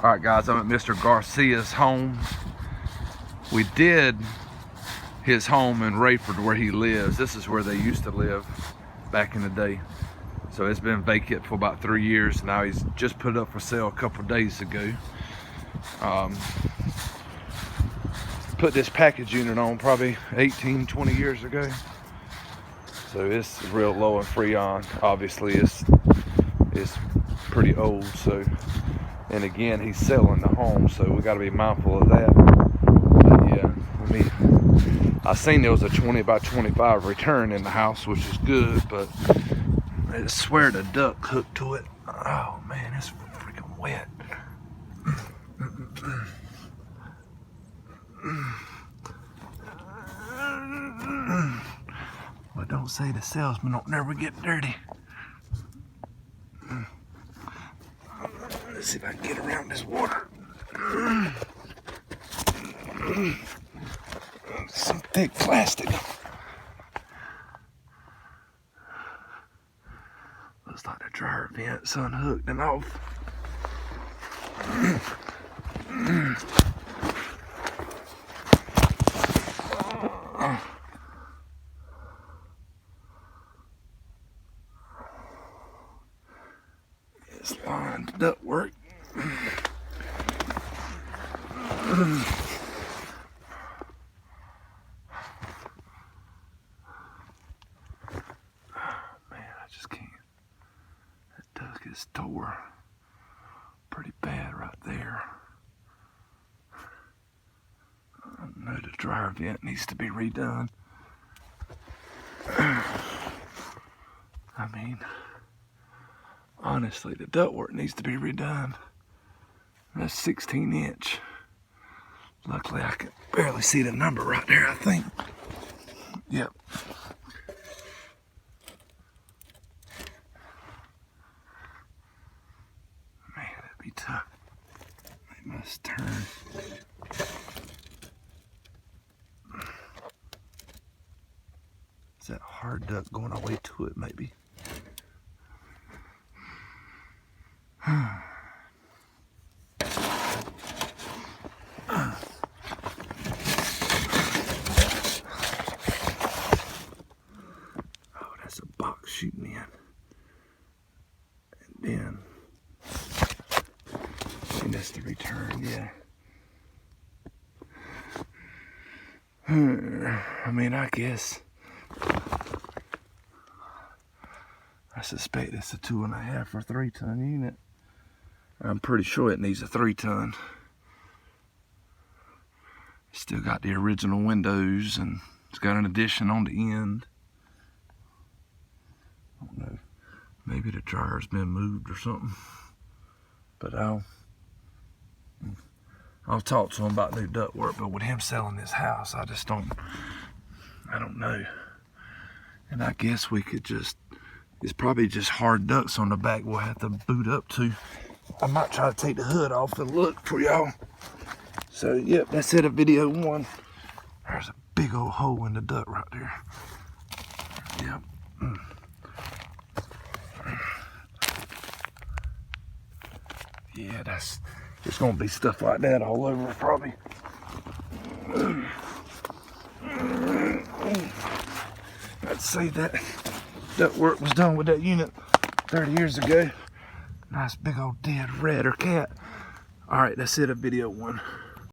Alright guys, I'm at Mr. Garcia's home. We did his home in Rayford where he lives. This is where they used to live back in the day. So it's been vacant for about 3 years. Now he's just put it up for sale a couple days ago. Put this package unit on probably 18, 20 years ago. So it's real low and freon. Obviously it's pretty old. So, and again, he's selling the home, so we got to be mindful of that. But yeah, I seen there was a 20 by 25 return in the house, which is good, but I swear the duct hooked to it. Oh man, it's freaking wet. Well, don't say the salesman don't never get dirty. Let's see if I can get around this water. Some thick plastic. Looks like the dryer vent's unhooked and off. It's lined duct work. Is tore pretty bad right there. I know the dryer vent needs to be redone. I mean, honestly, the ductwork needs to be redone. That's 16-inch. Luckily, I can barely see the number right there, I think. Yep. Be tough. They must turn. Is that hard duct going all the way to it, maybe? Oh, that's a box shooting in. And then that's the return, yeah. I mean, I guess I suspect it's a 2.5 or 3-ton unit. I'm pretty sure it needs a 3-ton. Still got the original windows, and it's got an addition on the end. I don't know. Maybe the dryer's been moved or something. But I'll talk to him about new duct work, but with him selling this house, I don't know. And I guess we could it's probably just hard ducts on the back we'll have to boot up to. I might try to take the hood off and look for y'all. So, yep, that's it of video 1. There's a big old hole in the duct right there. Yep. Yeah, it's gonna be stuff like that all over probably. I'd say that work was done with that unit 30 years ago. Nice big old dead rat or cat. All right, that's it of video 1.